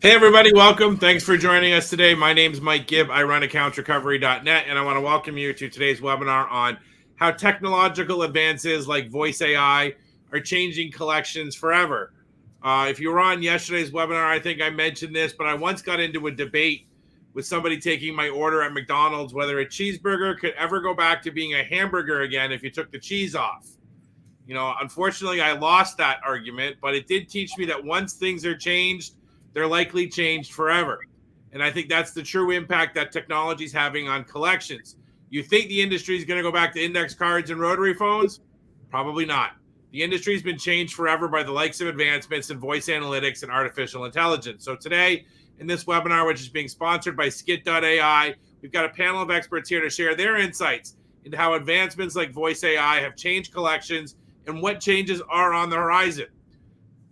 Hey, everybody, welcome. Thanks for joining us today. My name is Mike Gibb. I run accountsrecovery.net, and I want to welcome you to today's webinar on how technological advances like voice AI are changing collections forever. If you were on yesterday's webinar, I think I mentioned this, but I once got into a debate with somebody taking my order at McDonald's whether a cheeseburger could ever go back to being a hamburger again if you took the cheese off. You know, unfortunately, I lost that argument, but it did teach me that once things are changed, they're likely changed forever. And I think that's the true impact that technology is having on collections. You think the industry is going to go back to index cards and rotary phones? Probably not. The industry has been changed forever by the likes of advancements in voice analytics and artificial intelligence. So today, in this webinar, which is being sponsored by Skit.ai, we've got a panel of experts here to share their insights into how advancements like voice AI have changed collections and what changes are on the horizon.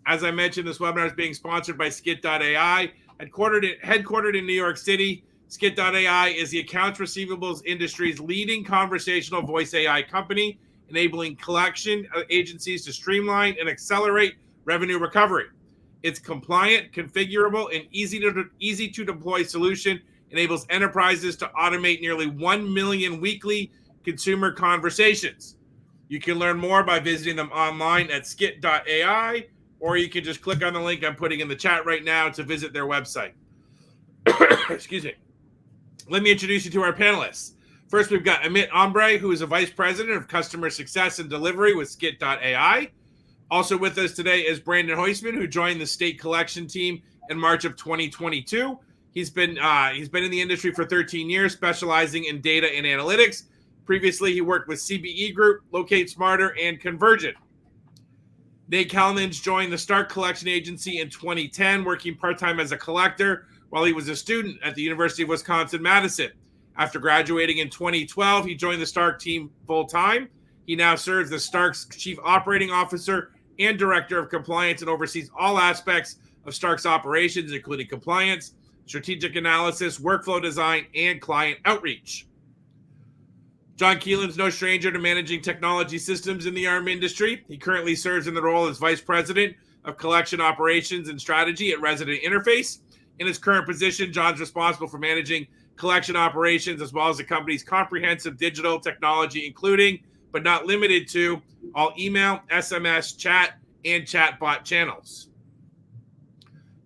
As I mentioned, this webinar is being sponsored by Skit.ai, headquartered in New York City. Skit.ai is the accounts receivables industry's leading conversational voice AI company, enabling collection agencies to streamline and accelerate revenue recovery. Its compliant, configurable, and easy to deploy solution enables enterprises to automate nearly 1 million weekly consumer conversations. You can learn more by visiting them online at Skit.ai, or you can just click on the link I'm putting in the chat right now to visit their website. Excuse me. Let me introduce you to our panelists. First, we've got Amit Ambre, who is a Vice President of Customer Success and Delivery with Skit.ai. Also with us today is Brandon Huisman, who joined the state collection team in March of 2022. He's been in the industry for 13 years, specializing in data and analytics. Previously, he worked with CBE Group, Locate Smarter, and Convergent. Kalnins joined the Stark Collection Agency in 2010, working part-time as a collector while he was a student at the University of Wisconsin-Madison. After graduating in 2012, he joined the Stark team full-time. He now serves as Stark's Chief Operating Officer and Director of Compliance and oversees all aspects of Stark's operations, including compliance, strategic analysis, workflow design, and client outreach. John Kelan's no stranger to managing technology systems in the ARM industry. He currently serves in the role as Vice President of Collection Operations and Strategy at Resident Interface. In his current position, John's responsible for managing collection operations as well as the company's comprehensive digital technology, including, but not limited to, all email, SMS, chat, and chatbot channels.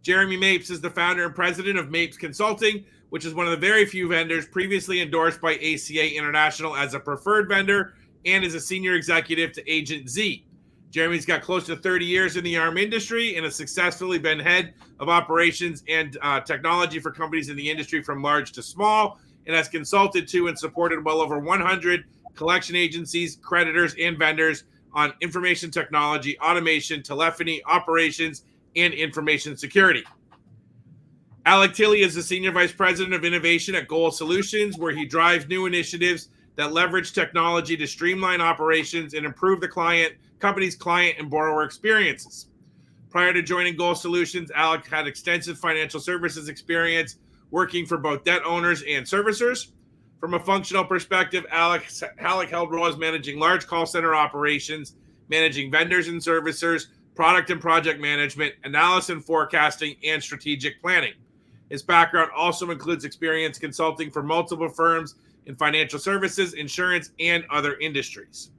Jeremy Mapes is the founder and president of Mapes Consulting, which is one of the very few vendors previously endorsed by ACA International as a preferred vendor and is a senior executive to Agent Z. Jeremy's got close to 30 years in the ARM industry and has successfully been head of operations and technology for companies in the industry from large to small, and has consulted to and supported well over 100 collection agencies, creditors, and vendors on information technology, automation, telephony, operations, and information security. Alec Tilley is the Senior Vice President of Innovation at Goal Solutions, where he drives new initiatives that leverage technology to streamline operations and improve the company's client and borrower experiences. Prior to joining Goal Solutions, Alec had extensive financial services experience working for both debt owners and servicers. From a functional perspective, Alec held roles managing large call center operations, managing vendors and servicers, product and project management, analysis and forecasting, and strategic planning. His background also includes experience consulting for multiple firms in financial services, insurance, and other industries.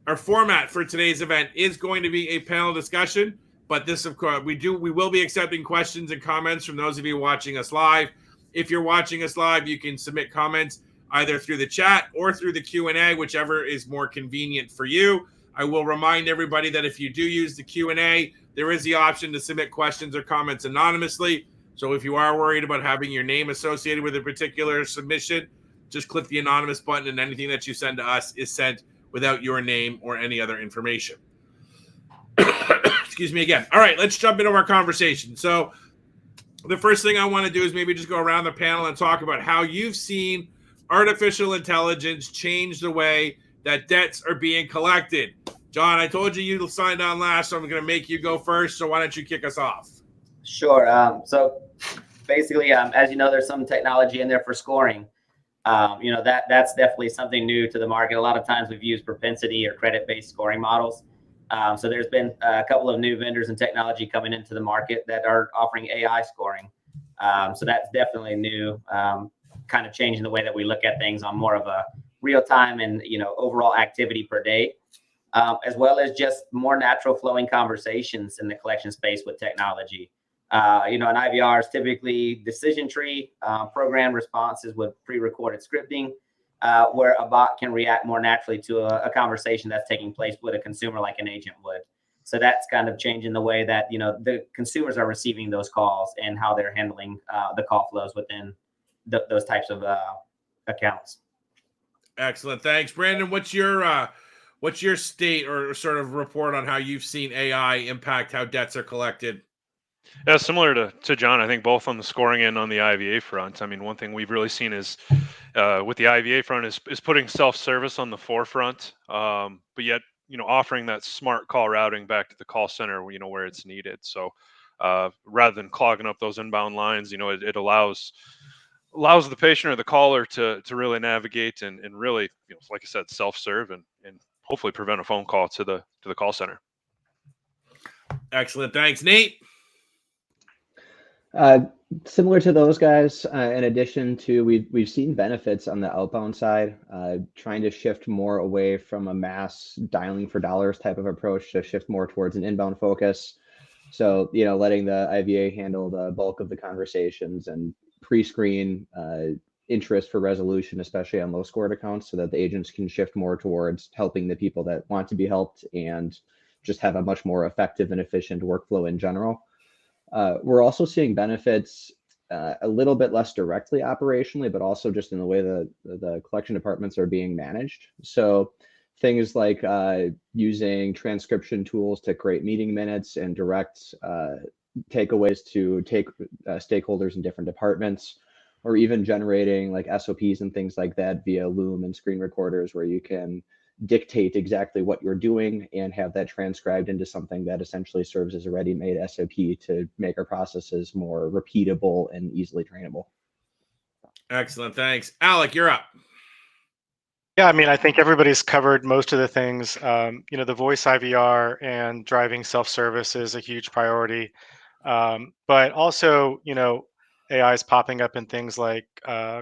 Our format for today's event is going to be a panel discussion, but this, of course, we will be accepting questions and comments from those of you watching us live. If you're watching us live, you can submit comments either through the chat or through the Q&A, whichever is more convenient for you. I will remind everybody that if you do use the Q&A, there is the option to submit questions or comments anonymously. So if you are worried about having your name associated with a particular submission, just click the anonymous button and anything that you send to us is sent without your name or any other information. Excuse me again. All right, let's jump into our conversation. So the first thing I want to do is maybe just go around the panel and talk about how you've seen artificial intelligence change the way that debts are being collected. John, I told you you signed on last, so I'm going to make you go first. So why don't you kick us off? Sure. So basically, as you know, there's some technology in there for scoring. That's definitely something new to the market. A lot of times we've used propensity or credit-based scoring models. So there's been a couple of new vendors and technology coming into the market that are offering AI scoring. So that's definitely new, kind of changing the way that we look at things on more of a real time and, overall activity per day, as well as just more natural flowing conversations in the collection space with technology. An IVR is typically decision tree, program responses with pre-recorded scripting, where a bot can react more naturally to a conversation that's taking place with a consumer like an agent would. So that's kind of changing the way that, the consumers are receiving those calls and how they're handling the call flows within those types of accounts. Excellent. Thanks. Brandon, what's your state or sort of report on how you've seen AI impact how debts are collected? Yeah, similar to John, I think both on the scoring and on the IVA front. I mean, one thing we've really seen is with the IVA front is putting self-service on the forefront, but yet offering that smart call routing back to the call center, where it's needed. So rather than clogging up those inbound lines, it allows the patient or the caller to really navigate and really, like I said, self-serve and hopefully prevent a phone call to the call center. Excellent. Thanks, Nate. Similar to those guys, in addition to we've seen benefits on the outbound side, trying to shift more away from a mass dialing for dollars type of approach to shift more towards an inbound focus. So, letting the IVA handle the bulk of the conversations and pre-screen interest for resolution, especially on low scored accounts, so that the agents can shift more towards helping the people that want to be helped and just have a much more effective and efficient workflow in general. We're also seeing benefits a little bit less directly operationally, but also just in the way the collection departments are being managed. So things like using transcription tools to create meeting minutes and direct takeaways to take stakeholders in different departments, or even generating like SOPs and things like that via Loom and screen recorders, where you can dictate exactly what you're doing and have that transcribed into something that essentially serves as a ready-made SOP to make our processes more repeatable and easily trainable. Excellent. Thanks. Alec, you're up. Yeah, I mean, I think everybody's covered most of the things. The voice IVR and driving self-service is a huge priority. But also, AI is popping up in things like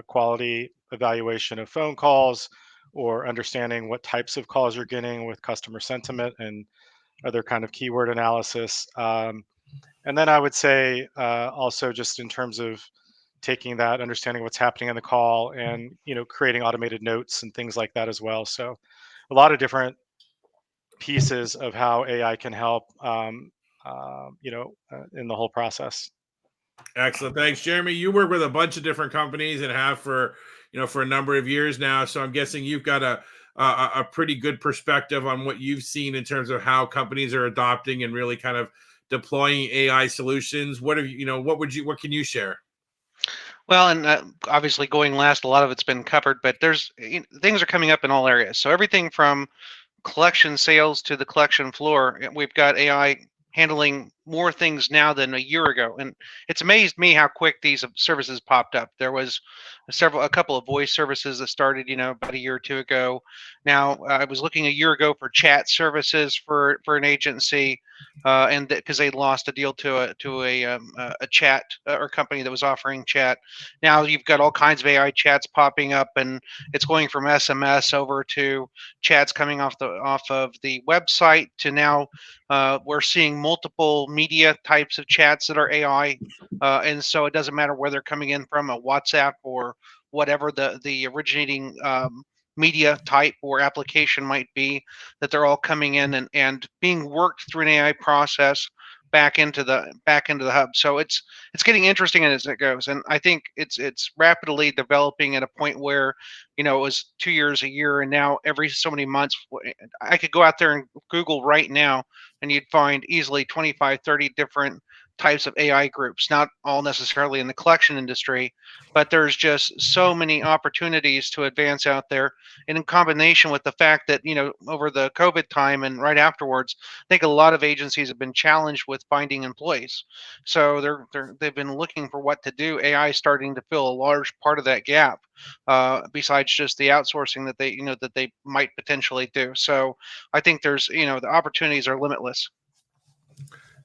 quality evaluation of phone calls, or understanding what types of calls you're getting with customer sentiment and other kind of keyword analysis. And then I would say also just in terms of taking that, understanding what's happening on the call, and creating automated notes and things like that as well. So a lot of different pieces of how AI can help, in the whole process. Excellent. Thanks, Jeremy. You work with a bunch of different companies and have for a number of years now. So I'm guessing you've got a pretty good perspective on what you've seen in terms of how companies are adopting and really kind of deploying AI solutions. What can you share? Well, and obviously going last, a lot of it's been covered, but things are coming up in all areas. So everything from collection sales to the collection floor, we've got AI handling more things now than a year ago, and it's amazed me how quick these services popped up. There was a couple of voice services that started about a year or two ago. Now I was looking a year ago for chat services for an agency, and because they lost a deal to a chat or company that was offering chat. Now you've got all kinds of AI chats popping up, and it's going from SMS over to chats coming off of the website to now we're seeing multiple media types of chats that are AI, and so it doesn't matter where they're coming in from, a WhatsApp or whatever the originating media type or application might be, that they're all coming in and being worked through an AI process back into the hub. So it's getting interesting as it goes, and I think it's rapidly developing at a point where it was 2 years a year, and now every so many months I could go out there and Google right now and you'd find easily 25, 30 different types of AI groups, not all necessarily in the collection industry, but there's just so many opportunities to advance out there. And in combination with the fact that, over the COVID time and right afterwards, I think a lot of agencies have been challenged with finding employees. So they've been looking for what to do. AI is starting to fill a large part of that gap, besides just the outsourcing that they might potentially do. So I think there's, the opportunities are limitless.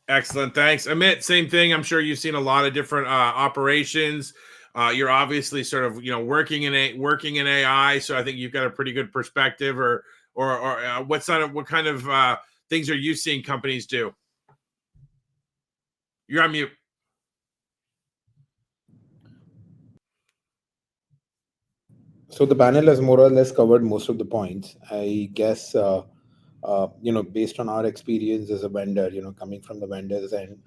Excellent. Thanks. Amit, same thing. I'm sure you've seen a lot of different operations. You're obviously sort of, working in AI. So I think you've got a pretty good perspective or what kind of things are you seeing companies do? You're on mute. So the panel has more or less covered most of the points. I guess, based on our experience as a vendor, coming from the vendors, and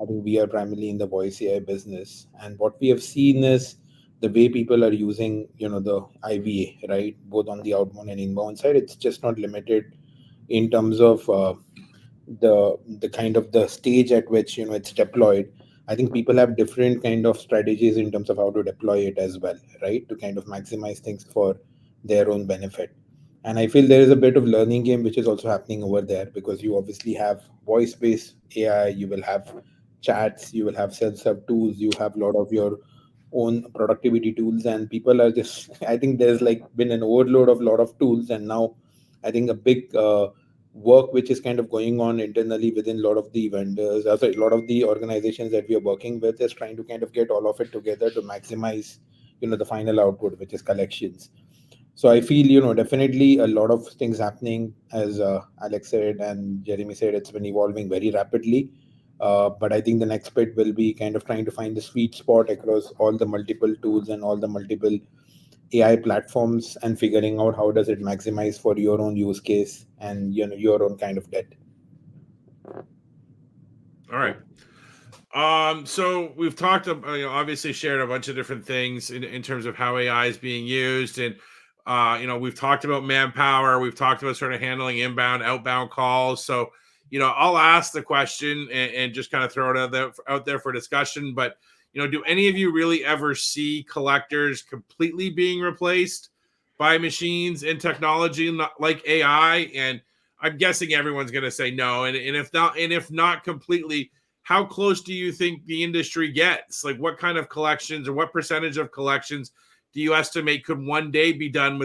I think we are primarily in the voice AI business. And what we have seen is the way people are using, the IVA, right? Both on the outbound and inbound side, it's just not limited in terms of the kind of the stage at which, it's deployed. I think people have different kind of strategies in terms of how to deploy it as well, right? To kind of maximize things for their own benefit. And I feel there is a bit of learning game which is also happening over there, because you obviously have voice-based AI, you will have chats, you will have self-serve tools, you have a lot of your own productivity tools, and people are just, I think there's like been an overload of a lot of tools. And now I think a big work which is kind of going on internally within a lot of the vendors, also a lot of the organizations that we are working with, is trying to kind of get all of it together to maximize, the final output, which is collections. So I feel, definitely a lot of things happening, as Alex said and Jeremy said, it's been evolving very rapidly. But I think the next bit will be kind of trying to find the sweet spot across all the multiple tools and all the multiple AI platforms, and figuring out how does it maximize for your own use case and your own kind of debt. All right. So we've talked about, obviously shared a bunch of different things in terms of how AI is being used. And, we've talked about manpower. We've talked about sort of handling inbound, outbound calls. So, I'll ask the question and just kind of throw it out there for discussion. But, do any of you really ever see collectors completely being replaced by machines and technology like AI? And I'm guessing everyone's going to say no. And if not completely, how close do you think the industry gets? Like, what kind of collections, or what percentage of collections do you estimate could one day be done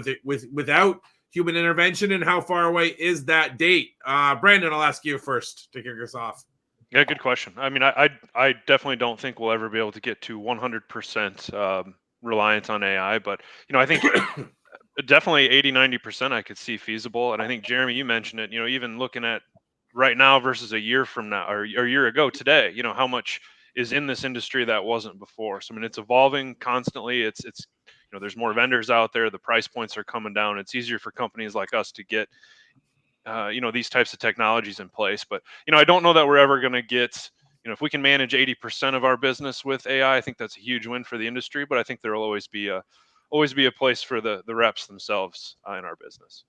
without human intervention? And how far away is that date? Brandon, I'll ask you first to kick us off. Yeah, good question. I mean, I definitely don't think we'll ever be able to get to 100% reliance on AI, but I think definitely 80-90% I could see feasible. And I think, Jeremy, you mentioned it, even looking at right now versus a year from now, or a year ago today, how much is in this industry that wasn't before. So I mean, it's evolving constantly. It's there's more vendors out there, the price points are coming down, it's easier for companies like us to get these types of technologies in place. But I don't know that we're ever going to get, if we can manage 80% of our business with AI, I think that's a huge win for the industry. But I think there will always be a place for the reps themselves in our business.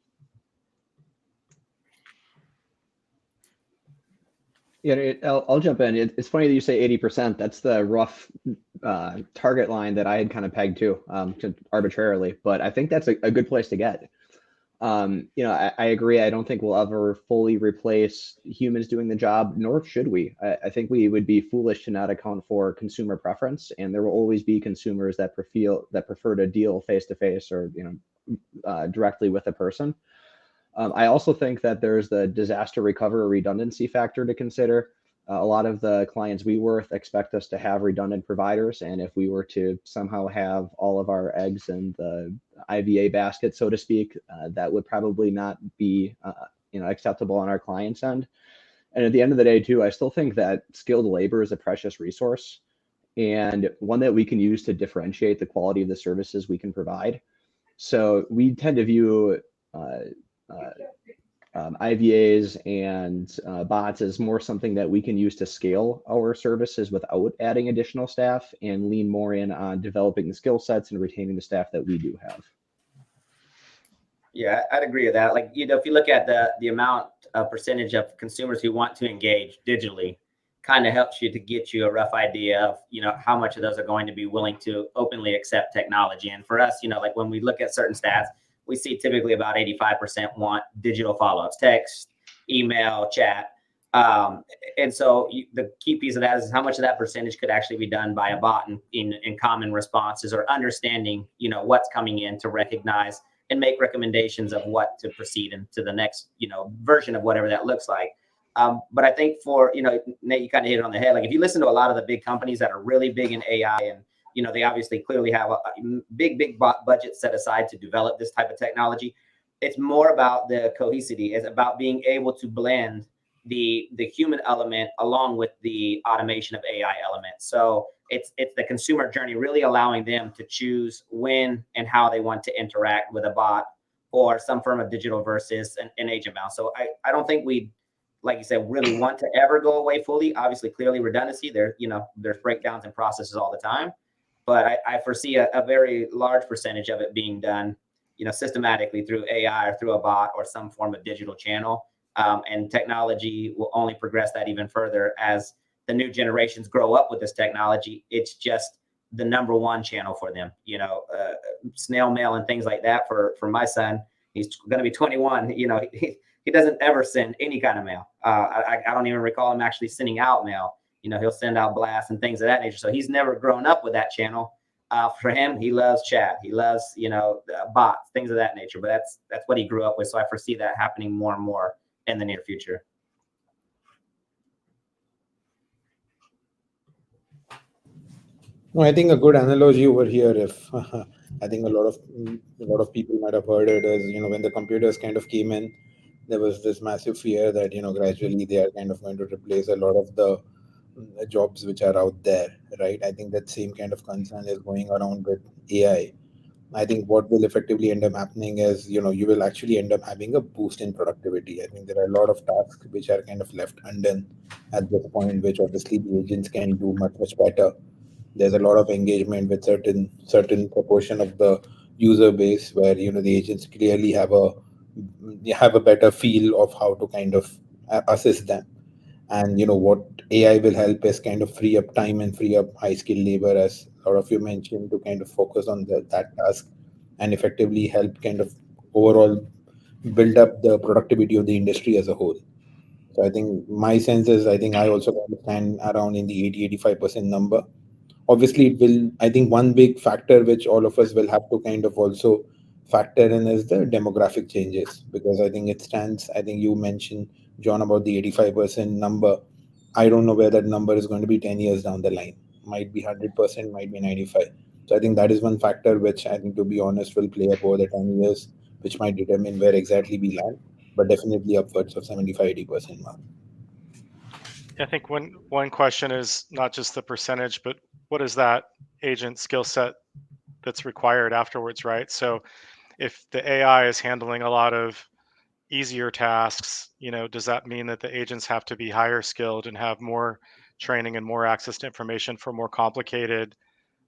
Yeah, I'll jump in. It's funny that you say 80%. That's the rough target line that I had kind of pegged to arbitrarily, but I think that's a good place to get. I agree. I don't think we'll ever fully replace humans doing the job, nor should we. I think we would be foolish to not account for consumer preference, and there will always be consumers that prefer to deal face to face or directly with a person. I also think that there's the disaster recovery redundancy factor to consider. A lot of the clients we work with expect us to have redundant providers, and if we were to somehow have all of our eggs in the IVA basket, so to speak, that would probably not be acceptable on our client's end. And at the end of the day, too, I still think that skilled labor is a precious resource, and one that we can use to differentiate the quality of the services we can provide. So we tend to view IVAs and bots as more something that we can use to scale our services without adding additional staff, and lean more in on developing the skill sets and retaining the staff that we do have. Yeah, I'd agree with that. Like, if you look at the amount percentage of consumers who want to engage digitally kind of helps you to get you a rough idea of, how much of those are going to be willing to openly accept technology. And for us, like when we look at certain stats, we see typically about 85% want digital follow-ups, text, email, chat. And so the key piece of that is how much of that percentage could actually be done by a bot in common responses, or understanding, what's coming in to recognize and make recommendations of what to proceed into the next, version of whatever that looks like. But I think for, Nate, you kind of hit it on the head. Like if you listen to a lot of the big companies that are really big in AI, and, they obviously clearly have a big budget set aside to develop this type of technology. It's more about the cohesivity. It's about being able to blend the human element along with the automation of AI elements. So it's the consumer journey, really allowing them to choose when and how they want to interact with a bot or some form of digital versus an agent mouse. So I don't think we, like you said, really want to ever go away fully. Obviously, clearly redundancy. There's breakdowns in processes all the time, but I foresee a very large percentage of it being done, systematically through AI or through a bot or some form of digital channel. And technology will only progress that even further as the new generations grow up with this technology. It's just the number one channel for them. Snail mail and things like that for my son. He's going to be 21. He doesn't ever send any kind of mail. I don't even recall him actually sending out mail. He'll send out blasts and things of that nature. So he's never grown up with that channel. For him, he loves chat. He loves, bots, things of that nature. But that's what he grew up with. So I foresee that happening more and more in the near future. No, I think a good analogy over here, if I think a lot of people might have heard it, is when the computers kind of came in, there was this massive fear that gradually they are kind of going to replace a lot of the jobs which are out there, right? I think that same kind of concern is going around with AI. I think what will effectively end up happening is, you will actually end up having a boost in productivity. I think there are a lot of tasks which are kind of left undone at this point, which obviously the agents can do much better. There's a lot of engagement with certain proportion of the user base where the agents clearly have a better feel of how to kind of assist them. And what AI will help is kind of free up time and free up high skilled labor, as a lot of you mentioned, to kind of focus on that task and effectively help kind of overall build up the productivity of the industry as a whole. So I think my sense is, I think I also stand around in the 80-85% number. Obviously, it will, I think one big factor which all of us will have to kind of also factor in is the demographic changes, because I think I think you mentioned, John, about the 85% number. I don't know where that number is going to be 10 years down the line. Might be 100%, might be 95. So I think that is one factor which I think, to be honest, will play up over the 10 years, which might determine where exactly we land, but definitely upwards of 75-80% mark. I think one question is not just the percentage, but what is that agent skill set that's required afterwards, right? So if the AI is handling a lot of easier tasks, does that mean that the agents have to be higher skilled and have more training and more access to information for more complicated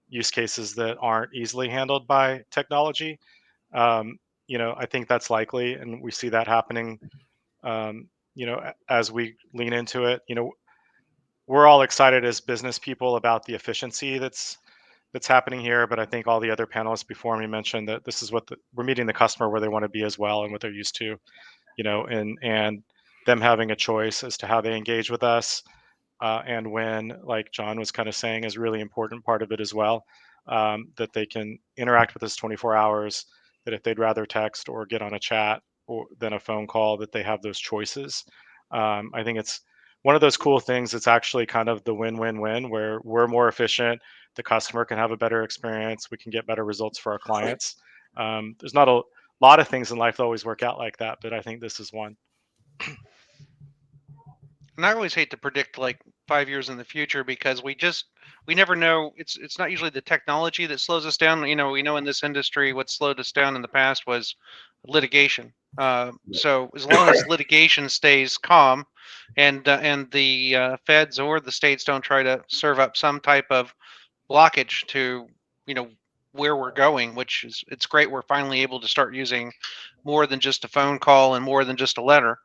use cases that aren't easily handled by technology? I think that's likely, and we see that happening. As we lean into it, we're all excited as business people about the efficiency that's happening here, but I think all the other panelists before me mentioned that this is what we're meeting the customer where they want to be as well, and what they're used to, and them having a choice as to how they engage with us, and when, like John was kind of saying, is really important part of it as well, that they can interact with us 24 hours, that if they'd rather text or get on a chat or than a phone call, that they have those choices. I think it's one of those cool things that's actually kind of the win-win-win, where we're more efficient, the customer can have a better experience, we can get better results for our clients. There's not a lot of things in life that always work out like that, but I think this is one. And I always hate to predict like 5 years in the future, because we never know. It's not usually the technology that slows us down. We know in this industry what slowed us down in the past was litigation. So as long as litigation stays calm, and the feds or the states don't try to serve up some type of blockage to where we're going, which is, it's great we're finally able to start using more than just a phone call and more than just a letter.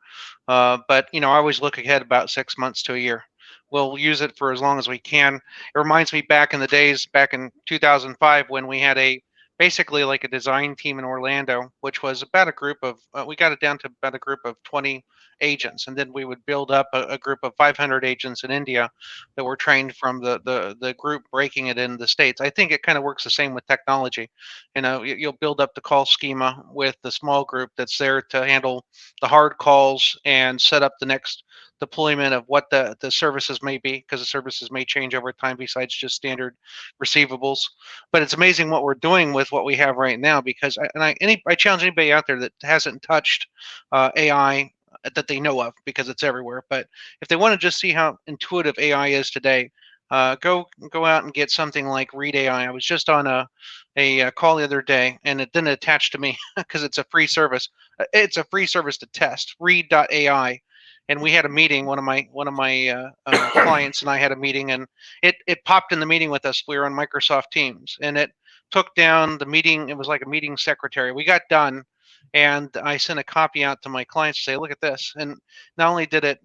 But I always look ahead about 6 months to a year. we'll use it for as long as we can. It reminds me back in the days, back in 2005, when we had basically like a design team in Orlando, which was about a group of, we got it down to about a group of 20 agents, and then we would build up a group of 500 agents in India that were trained from the group breaking it in the States. I think it kind of works the same with technology. You'll build up the call schema with the small group that's there to handle the hard calls and set up the next deployment of what the services may be, because the services may change over time besides just standard receivables. But it's amazing what we're doing with what we have right now, because I challenge anybody out there that hasn't touched AI that they know of, because it's everywhere. But if they want to just see how intuitive AI is today, go out and get something like Read AI. I was just on a call the other day, and it didn't attach to me because it's a free service. It's a free service to test, Read.ai. And we had a meeting. One of my clients and I had a meeting, and it popped in the meeting with us. We were on Microsoft Teams, and it took down the meeting. It was like a meeting secretary. We got done, and I sent a copy out to my clients to say, look at this. And not only did it,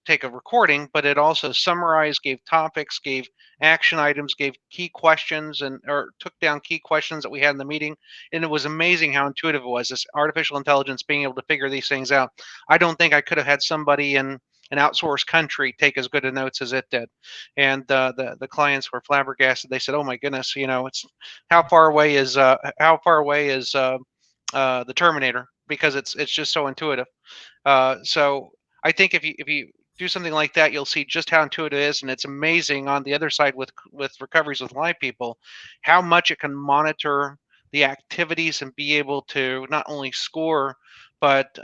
take a recording, but it also summarized, gave topics, gave action items, gave key questions, or took down key questions that we had in the meeting. And it was amazing how intuitive it was, this artificial intelligence being able to figure these things out. I don't think I could have had somebody in an outsourced country take as good a notes as it did. And the clients were flabbergasted. They said, oh my goodness, it's how far away is the Terminator, because it's just so intuitive. So I think if you do something like that, you'll see just how intuitive it is, and it's amazing on the other side with recoveries with live people, how much it can monitor the activities and be able to not only score, but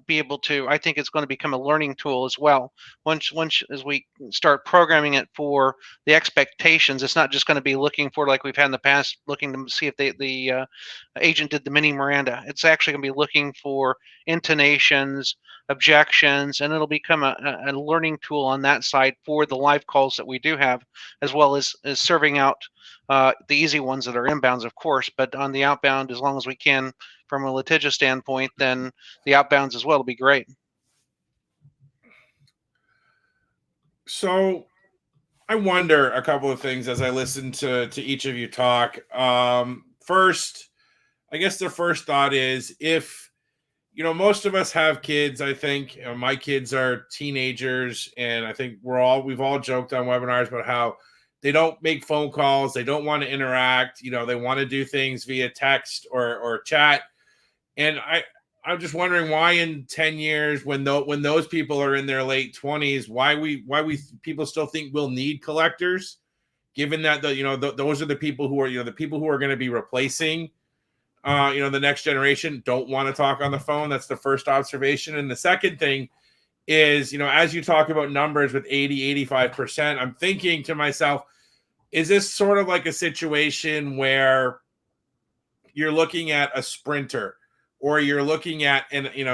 be able to. I think it's going to become a learning tool as well. Once as we start programming it for the expectations, it's not just going to be looking for, like we've had in the past, looking to see if the agent did the mini Miranda. It's actually going to be looking for intonations, objections, and it'll become a learning tool on that side for the live calls that we do have, as well as serving out the easy ones that are inbounds, of course. But on the outbound, as long as we can, from a litigious standpoint, then the outbounds as well will be great. So I wonder a couple of things as I listen to each of you talk. First, I guess the first thought is, if most of us have kids. I think my kids are teenagers, and I think we've all joked on webinars about how they don't make phone calls, they don't want to interact, they want to do things via text or chat. And I'm just wondering why in 10 years, when those people are in their late 20s, why we people still think we'll need collectors, given that those are the people who are the people who are going to be replacing the next generation don't want to talk on the phone. That's the first observation. And the second thing is, as you talk about numbers with 80-85%, I'm thinking to myself, is this sort of like a situation where you're looking at a sprinter, or you're looking at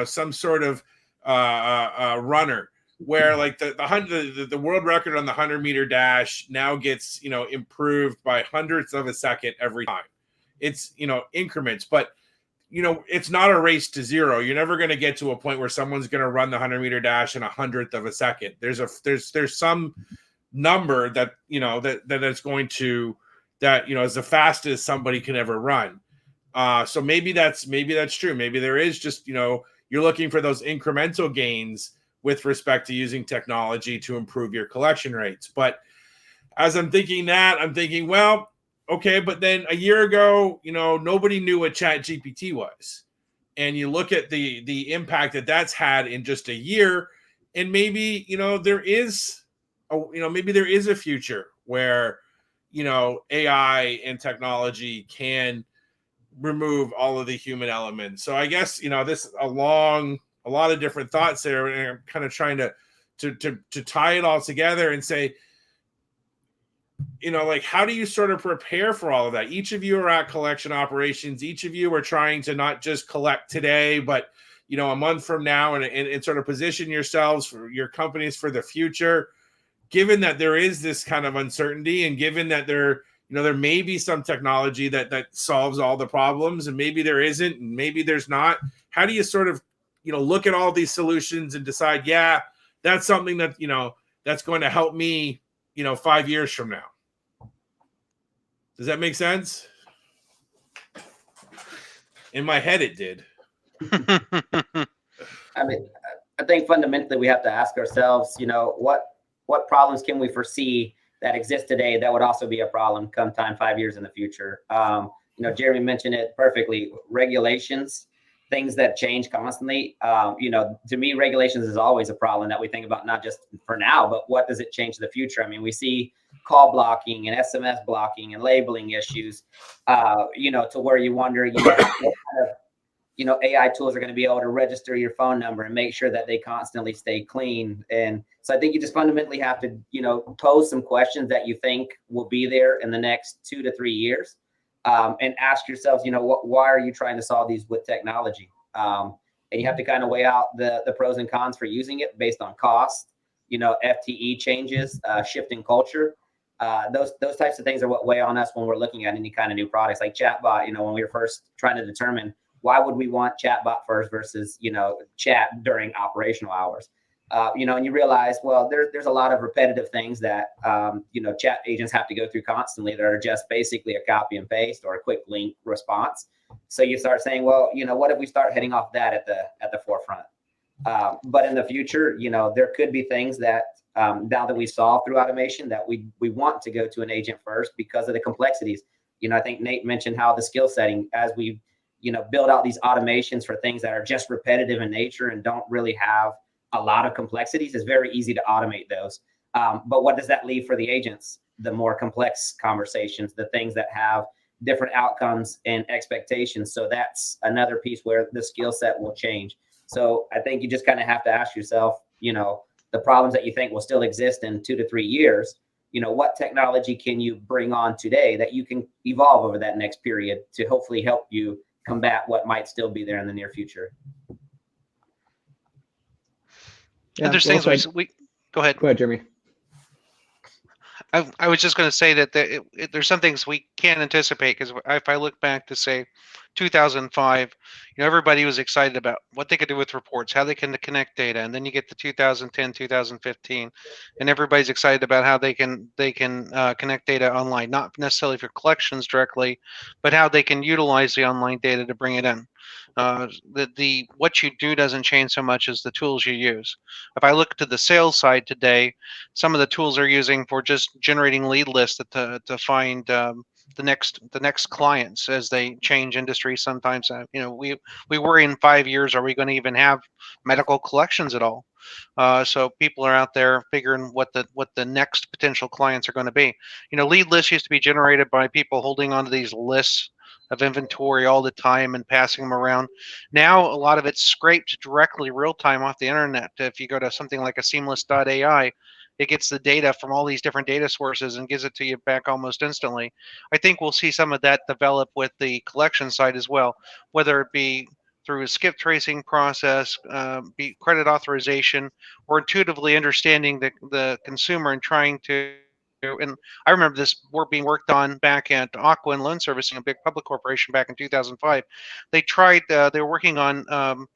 some sort of runner, where like the world record on the 100-meter dash now gets improved by hundredths of a second every time. It's increments, but it's not a race to zero. You're never going to get to a point where someone's going to run the 100-meter dash in a hundredth of a second. There's some number that is going to is the fastest somebody can ever run. So maybe that's true. Maybe there is just, you're looking for those incremental gains with respect to using technology to improve your collection rates. But as I'm thinking that, I'm thinking, well, okay, but then a year ago, nobody knew what ChatGPT was. And you look at the impact that that's had in just a year, and maybe, there is a future where, AI and technology can remove all of the human elements. So I guess this a lot of different thoughts there, and I'm kind of trying to tie it all together and say, like, how do you sort of prepare for all of that? Each of you are at collection operations. Each of you are trying to not just collect today, but a month from now, and sort of position yourselves for your companies for the future. Given that there is this kind of uncertainty, and given that there may be some technology that solves all the problems, and maybe there isn't, and maybe there's not. How do you sort of, look at all these solutions and decide, yeah, that's something that, that's going to help me, 5 years from now. Does that make sense? In my head, it did. I mean, I think fundamentally we have to ask ourselves, what problems can we foresee that exist today that would also be a problem come time 5 years in the future? Jeremy mentioned it perfectly. Regulations, things that change constantly. To me, regulations is always a problem that we think about, not just for now, but what does it change in the future? I mean, we see call blocking and SMS blocking and labeling issues, to where you wonder, what kind of AI tools are going to be able to register your phone number and make sure that they constantly stay clean. And so I think you just fundamentally have to, pose some questions that you think will be there in the next 2 to 3 years, and ask yourselves, why are you trying to solve these with technology? And you have to kind of weigh out the pros and cons for using it based on cost, FTE changes, shifting culture. Those types of things are what weigh on us when we're looking at any kind of new products like chatbot. When we were first trying to determine why would we want chatbot first versus, chat during operational hours, and you realize, well, there's a lot of repetitive things that, chat agents have to go through constantly that are just basically a copy and paste or a quick link response. So you start saying, well, what if we start heading off that at the forefront? But in the future, there could be things that, now that we solve through automation, that we want to go to an agent first because of the complexities. I think Nate mentioned how the skill setting, as we, build out these automations for things that are just repetitive in nature and don't really have a lot of complexities, is very easy to automate those. But what does that leave for the agents? The more complex conversations, the things that have different outcomes and expectations. So that's another piece where the skill set will change. So I think you just kind of have to ask yourself, the problems that you think will still exist in 2 to 3 years, what technology can you bring on today that you can evolve over that next period to hopefully help you combat what might still be there in the near future. Yeah, and there's things we go ahead. Go ahead, Jeremy. I was just going to say that there's some things we can't anticipate, because if I look back to, say, 2005, everybody was excited about what they could do with reports, how they can connect data, and then you get to 2010, 2015, and everybody's excited about how they can connect data online, not necessarily for collections directly, but how they can utilize the online data to bring it in. What you do doesn't change so much as the tools you use. If I look to the sales side today, some of the tools they're using for just generating lead lists to find the next clients as they change industry. Sometimes we worry in 5 years, are we going to even have medical collections at all? So people are out there figuring what the next potential clients are going to be. Lead lists used to be generated by people holding onto these lists of inventory all the time and passing them around. Now a lot of it's scraped directly real time off the internet. If you go to something like a Seamless.ai, it gets the data from all these different data sources and gives it to you back almost instantly. I think we'll see some of that develop with the collection side as well, whether it be through a skip tracing process, be credit authorization, or intuitively understanding the consumer and trying to. And I remember this work being worked on back at Aqua and Loan Servicing, a big public corporation, back in 2005. They were working on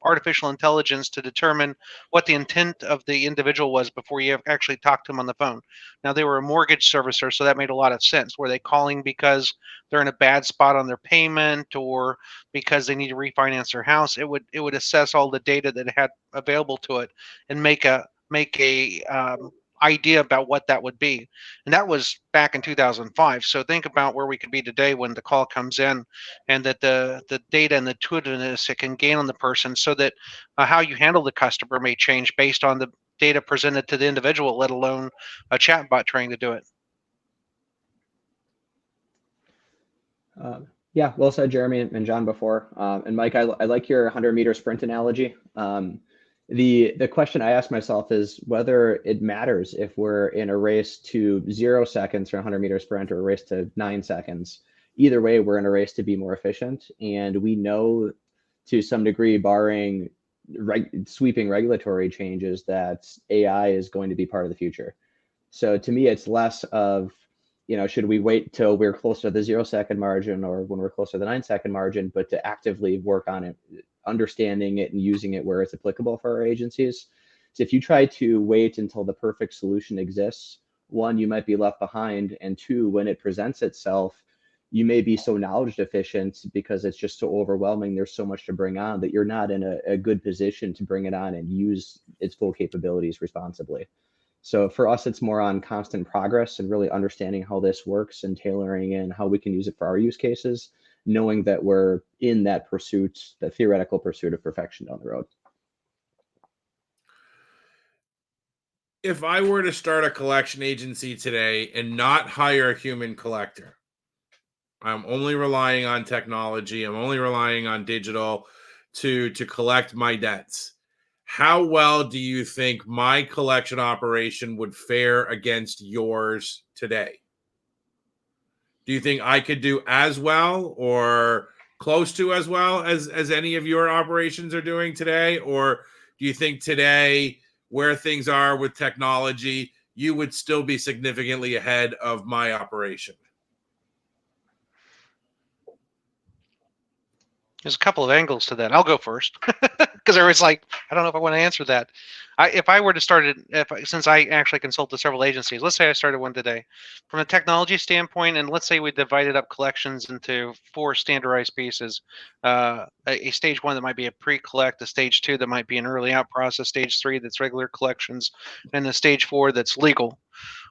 artificial intelligence to determine what the intent of the individual was before you actually talked to them on the phone. Now, they were a mortgage servicer, so that made a lot of sense. Were they calling because they're in a bad spot on their payment, or because they need to refinance their house? It would assess all the data that it had available to it and make a idea about what that would be. And that was back in 2005. So think about where we could be today when the call comes in, and that the data and the intuitiveness it can gain on the person, so that how you handle the customer may change based on the data presented to the individual, let alone a chatbot trying to do it. Yeah, well said, Jeremy and John before. And Mike, I like your 100-meter sprint analogy. The question I ask myself is whether it matters if we're in a race to 0 seconds for a 100-meter sprint or a race to 9 seconds. Either way, we're in a race to be more efficient. And we know to some degree, barring sweeping regulatory changes, that AI is going to be part of the future. So to me, it's less of, should we wait till we're close to the 0 second margin or when we're close to the 9 second margin, but to actively work on it, understanding it and using it where it's applicable for our agencies. So if you try to wait until the perfect solution exists, one, you might be left behind, and two, when it presents itself, you may be so knowledge deficient because it's just so overwhelming. There's so much to bring on that you're not in a good position to bring it on and use its full capabilities responsibly. So for us, it's more on constant progress and really understanding how this works and tailoring in how we can use it for our use cases, knowing that we're in that pursuit, the theoretical pursuit of perfection down the road. If I were to start a collection agency today and not hire a human collector, I'm only relying on technology, I'm only relying on digital to collect my debts, how well do you think my collection operation would fare against yours today? Do you think I could do as well or close to as well as any of your operations are doing today? Or do you think today, where things are with technology, you would still be significantly ahead of my operation? There's a couple of angles to that. I'll go first because everyone's like, I don't know if I want to answer that. If I were to start it, since I actually consulted several agencies, let's say I started one today, from a technology standpoint, and let's say we divided up collections into 4 standardized pieces, a stage 1 that might be a pre-collect, a stage 2 that might be an early out process, stage 3 that's regular collections, and a stage 4 that's legal.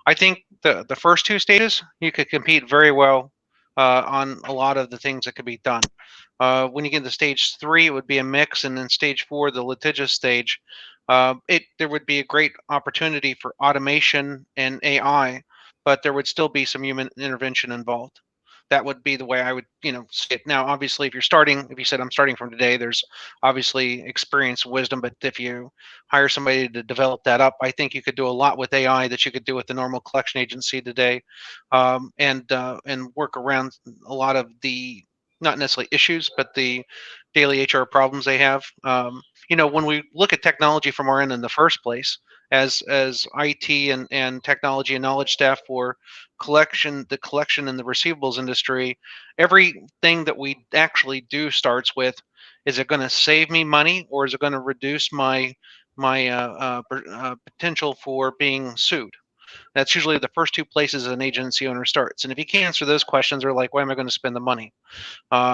I think the first 2 stages you could compete very well on a lot of the things that could be done. When you get to stage 3, it would be a mix, and then stage 4, the litigious stage, there would be a great opportunity for automation and AI, but there would still be some human intervention involved. That would be the way I would, see it. Now, obviously, if you said I'm starting from today, there's obviously experience, wisdom, but if you hire somebody to develop that up, I think you could do a lot with AI that you could do with the normal collection agency today, and work around a lot of the not necessarily issues, but the daily HR problems they have. When we look at technology from our end in the first place, as IT and technology and knowledge staff for the collection and the receivables industry, everything that we actually do starts with, is it going to save me money or is it going to reduce my potential for being sued? That's usually the first 2 places an agency owner starts. And if you can't answer those questions, they're like, why am I going to spend the money?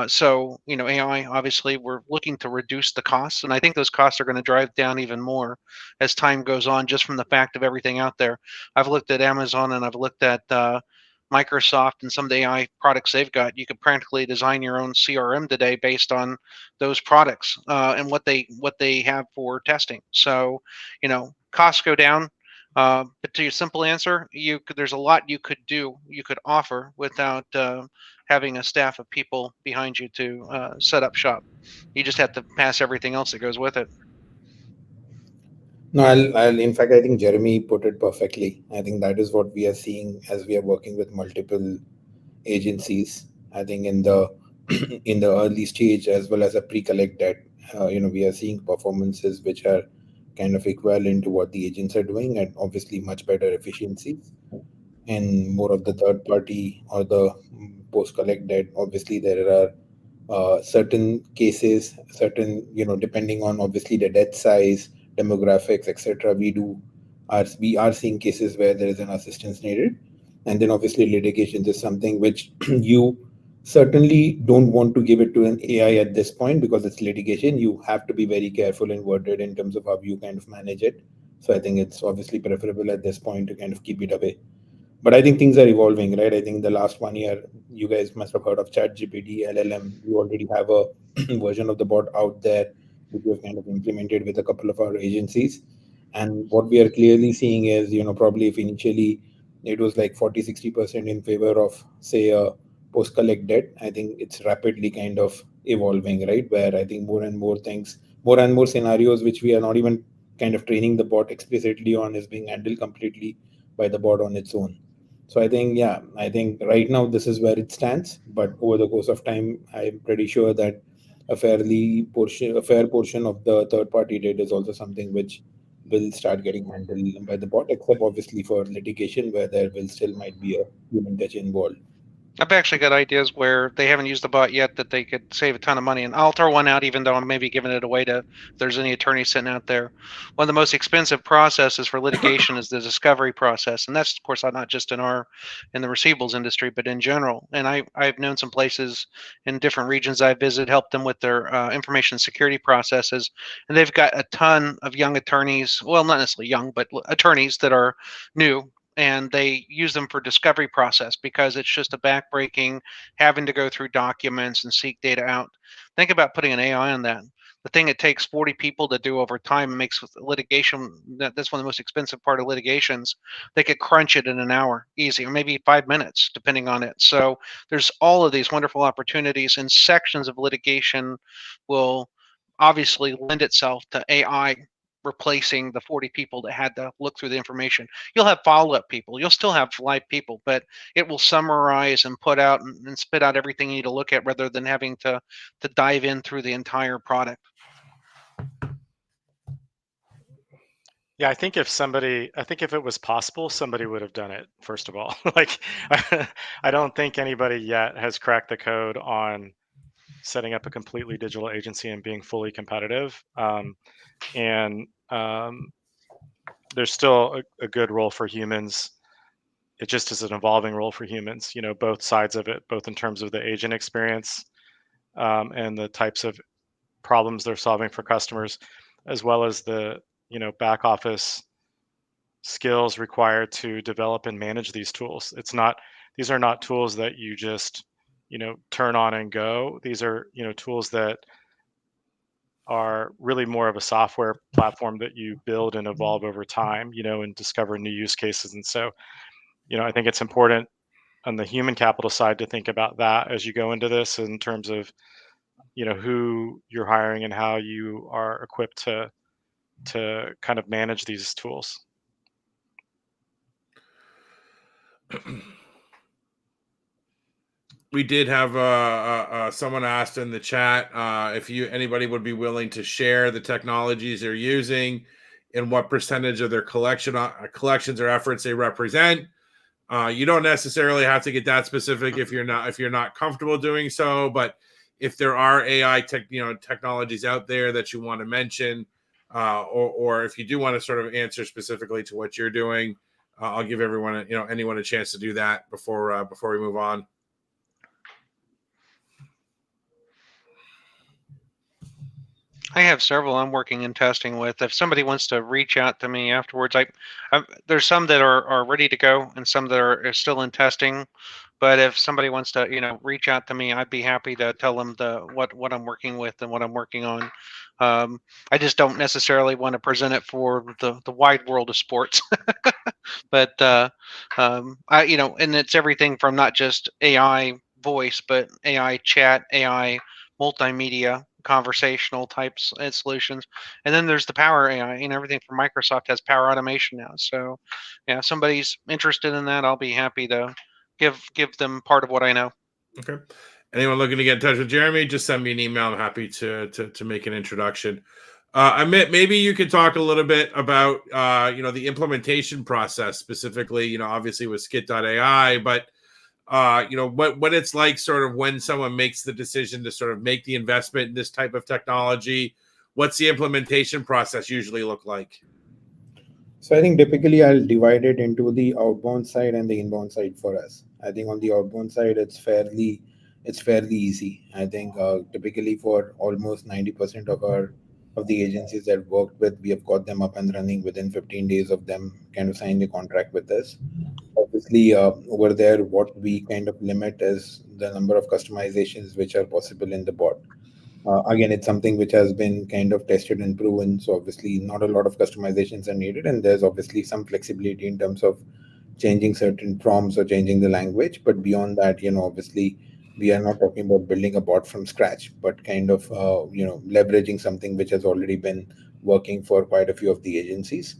So, AI, obviously, we're looking to reduce the costs. And I think those costs are going to drive down even more as time goes on, just from the fact of everything out there. I've looked at Amazon and I've looked at Microsoft and some of the AI products they've got. You could practically design your own CRM today based on those products and what they have for testing. So, costs go down. But to your simple answer, there's a lot you could offer without having a staff of people behind you to set up shop. You just have to pass everything else that goes with it. No, in fact, I think Jeremy put it perfectly. I think that is what we are seeing as we are working with multiple agencies. I think in the in the early stage as well as a pre-collect debt, we are seeing performances which are kind of equivalent to what the agents are doing, and obviously much better efficiencies. And more of the third party or the post-collect debt, obviously there are certain cases, depending on obviously the debt size, demographics, etc. We are seeing cases where there is an assistance needed, and then obviously litigation is something which you certainly don't want to give it to an AI at this point because it's litigation. You have to be very careful and worded in terms of how you kind of manage it. So I think it's obviously preferable at this point to kind of keep it away. But I think things are evolving, right? I think the last 1 year, you guys must have heard of ChatGPT, LLM. We already have a version of the bot out there, which we have kind of implemented with a couple of our agencies. And what we are clearly seeing is, probably if initially it was like 40-60% in favor of, say, a post-collect debt, I think it's rapidly kind of evolving, right? Where I think more and more things, more and more scenarios, which we are not even kind of training the bot explicitly on, is being handled completely by the bot on its own. So I think right now this is where it stands. But over the course of time, I'm pretty sure that a fair portion of the third party data is also something which will start getting handled by the bot, except obviously for litigation where there will still might be a human touch involved. I've actually got ideas where they haven't used the bot yet that they could save a ton of money. And I'll throw one out, even though I'm maybe giving it away to if there's any attorneys sitting out there. One of the most expensive processes for litigation is the discovery process. And that's, of course, not just in the receivables industry, but in general. And I've known some places in different regions I visit, helped them with their information security processes. And they've got a ton of young attorneys, well, not necessarily young, but attorneys that are new, and they use them for discovery process because it's just a backbreaking having to go through documents and seek data out. Think about putting an AI on that. The thing it takes 40 people to do over time makes litigation, that's one of the most expensive part of litigations. They could crunch it in an hour easy, or maybe 5 minutes depending on it. So there's all of these wonderful opportunities, and sections of litigation will obviously lend itself to AI replacing the 40 people that had to look through the information. You'll have follow-up people. You'll still have live people, but it will summarize and put out and spit out everything you need to look at, rather than having to dive in through the entire product. Yeah, I think if it was possible, somebody would have done it, first of all. Like, I don't think anybody yet has cracked the code on setting up a completely digital agency and being fully competitive. And there's still a good role for humans. It just is an evolving role for humans, both sides of it, both in terms of the agent experience and the types of problems they're solving for customers, as well as the back office skills required to develop and manage these tools. These are not tools that you just turn on and go. These are tools that are really more of a software platform that you build and evolve over time, and discover new use cases. And so, I think it's important on the human capital side to think about that as you go into this, in terms of who you're hiring and how you are equipped to kind of manage these tools. We did have someone asked in the chat if anybody would be willing to share the technologies they're using and what percentage of their collections or efforts they represent. You don't necessarily have to get that specific if you're not comfortable doing so, but if there are AI technologies out there that you want to mention, or if you do want to sort of answer specifically to what you're doing, I'll give everyone anyone a chance to do that before we move on. I have several I'm working and testing with. If somebody wants to reach out to me afterwards, there's some that are ready to go and some that are still in testing. But if somebody wants to, reach out to me, I'd be happy to tell them what I'm working with and what I'm working on. I just don't necessarily want to present it for the wide world of sports. But and it's everything from not just AI voice, but AI chat, AI multimedia, conversational types and solutions. And then there's the Power AI, everything from Microsoft has Power Automation now. So yeah, if somebody's interested in that, I'll be happy to give them part of what I know. Okay. Anyone looking to get in touch with Jeremy, just send me an email. I'm happy to make an introduction. Amit, maybe you could talk a little bit about the implementation process specifically, obviously with Skit.ai, but what it's like sort of when someone makes the decision to sort of make the investment in this type of technology. What's the implementation process usually look like? So I think typically I'll divide it into the outbound side and the inbound side for us. I think on the outbound side, it's fairly easy. I think typically for almost 90% of the agencies that worked with, we have got them up and running within 15 days of them kind of signing the contract with us. Obviously, over there, what we kind of limit is the number of customizations which are possible in the bot. Again, it's something which has been kind of tested and proven. So obviously, not a lot of customizations are needed, and there's obviously some flexibility in terms of changing certain prompts or changing the language. But beyond that, obviously, we are not talking about building a bot from scratch, but kind of leveraging something which has already been working for quite a few of the agencies.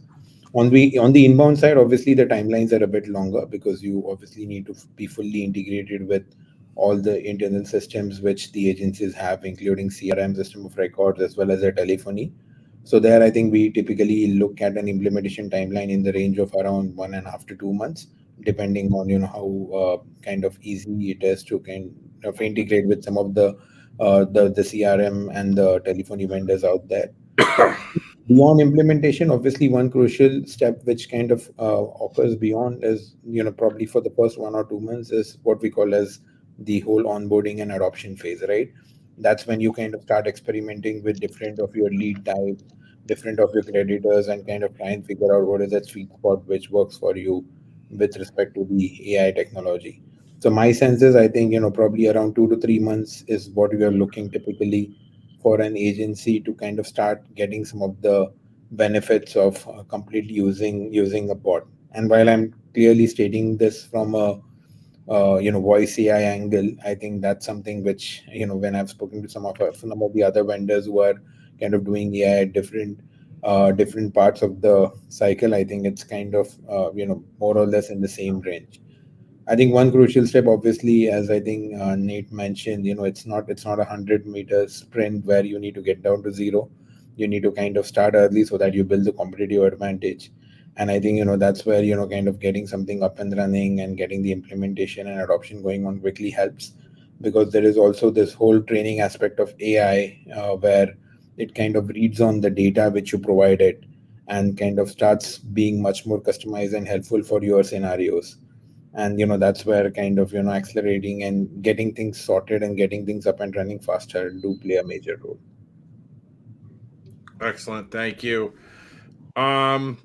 On the inbound side, obviously the timelines are a bit longer because you obviously need to be fully integrated with all the internal systems which the agencies have, including CRM, system of records, as well as their telephony. So there, I think we typically look at an implementation timeline in the range of around 1.5 to 2 months depending on how kind of easy it is to kind of integrate with some of the CRM and the telephony vendors out there. Beyond implementation, obviously one crucial step which kind of occurs beyond is probably for the first 1 or 2 months is what we call as the whole onboarding and adoption phase, right? That's when you kind of start experimenting with different of your lead types, different of your creditors, and kind of try and figure out what is that sweet spot which works for you with respect to the AI technology. So my sense is, I think probably around 2 to 3 months is what we are looking typically for an agency to kind of start getting some of the benefits of completely using a bot. And while I'm clearly stating this from a voice AI angle, I think that's something which when I've spoken to some of the other vendors who are kind of doing AI at different parts of the cycle, I think it's kind of more or less in the same range. I think one crucial step, obviously, as I think Nate mentioned, it's not 100 meter sprint where you need to get down to zero. You need to kind of start early so that you build the competitive advantage. And I think that's where kind of getting something up and running and getting the implementation and adoption going on quickly helps, because there is also this whole training aspect of AI where it kind of reads on the data which you provided and kind of starts being much more customized and helpful for your scenarios. And that's where kind of accelerating and getting things sorted and getting things up and running faster do play a major role. Excellent. Thank you. 2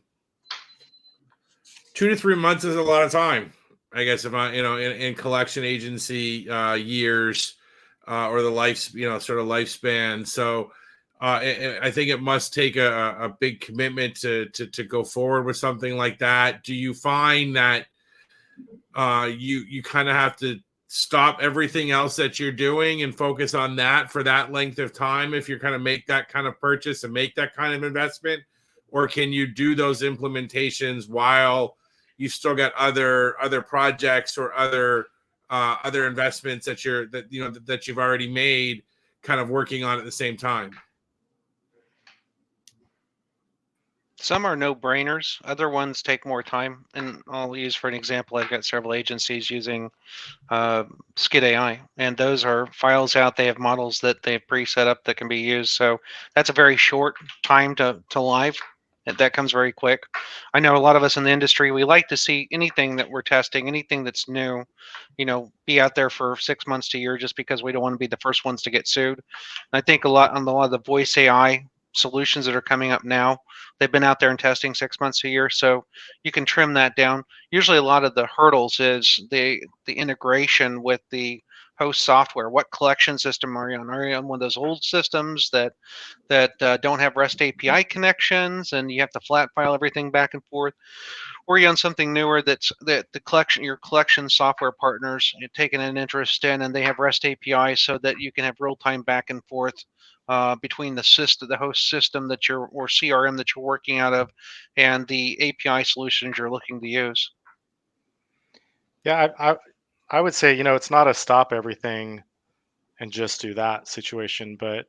to 3 months is a lot of time, I guess, if I, in collection agency years or the sort of lifespan. So I think it must take a big commitment to go forward with something like that. Do you find that you kind of have to stop everything else that you're doing and focus on that for that length of time if you're kind of make that kind of purchase and make that kind of investment? Or can you do those implementations while you still got other projects or other investments that you've already made kind of working on at the same time? Some are no-brainers. Other ones take more time. And I'll use for an example, I've got several agencies using Skit.ai, and those are files out. They have models that they've pre-set up that can be used. So that's a very short time to live. That comes very quick. I know a lot of us in the industry, we like to see anything that we're testing, anything that's new, be out there for 6 months to a year, just because we don't want to be the first ones to get sued. And I think a lot of the voice AI solutions that are coming up now, they've been out there and testing 6 months a year, so you can trim that down. Usually a lot of the hurdles is the integration with the host software. What collection system are you on? Are you on one of those old systems that don't have REST API connections and you have to flat file everything back and forth? Or are you on something newer that your collection software partners taking an interest in, and they have REST API so that you can have real-time back and forth between the host system or CRM that you're working out of, and the API solutions you're looking to use? Yeah, I would say, it's not a stop everything and just do that situation, but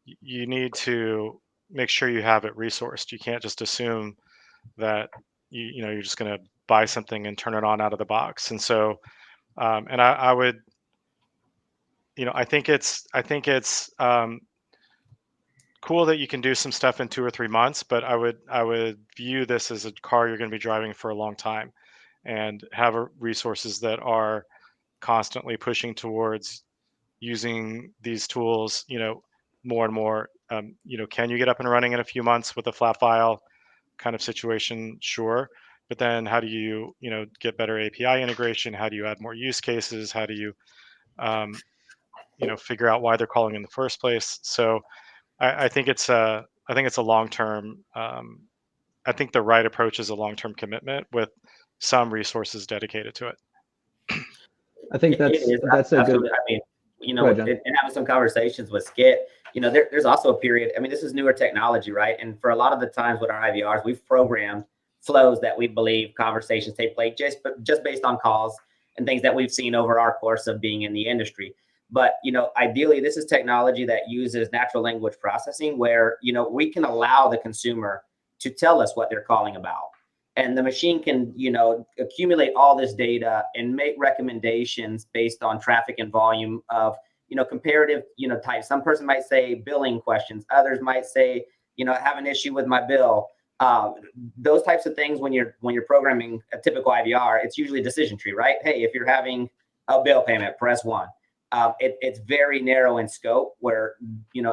you need to make sure you have it resourced. You can't just assume that you're just going to buy something and turn it on out of the box. And so, and I would, I think it's cool that you can do some stuff in 2 or 3 months, but I would view this as a car you're going to be driving for a long time, and have resources that are constantly pushing towards using these tools, more and more. Can you get up and running in a few months with a flat file kind of situation? Sure. But then how do you, get better API integration? How do you add more use cases? How do you, figure out why they're calling in the first place? So I think it's a long-term, I think the right approach is a long-term commitment with some resources dedicated to it. I think It is that's a good. absolutely. I mean, Go ahead, John. and having some conversations with Skit, there's also a period. I mean, this is newer technology, right? And for a lot of the times with our IVRs, we've programmed flows that we believe conversations take place just based on calls and things that we've seen over our course of being in the industry. But ideally, this is technology that uses natural language processing, where we can allow the consumer to tell us what they're calling about. and the machine can, accumulate all this data and make recommendations based on traffic and volume of, comparative, types. Some person might say billing questions. Others might say, have an issue with my bill. Those types of things, when you're programming a typical IVR, it's usually a decision tree, right? Hey, if you're having a bill payment, press 1. It's very narrow in scope, where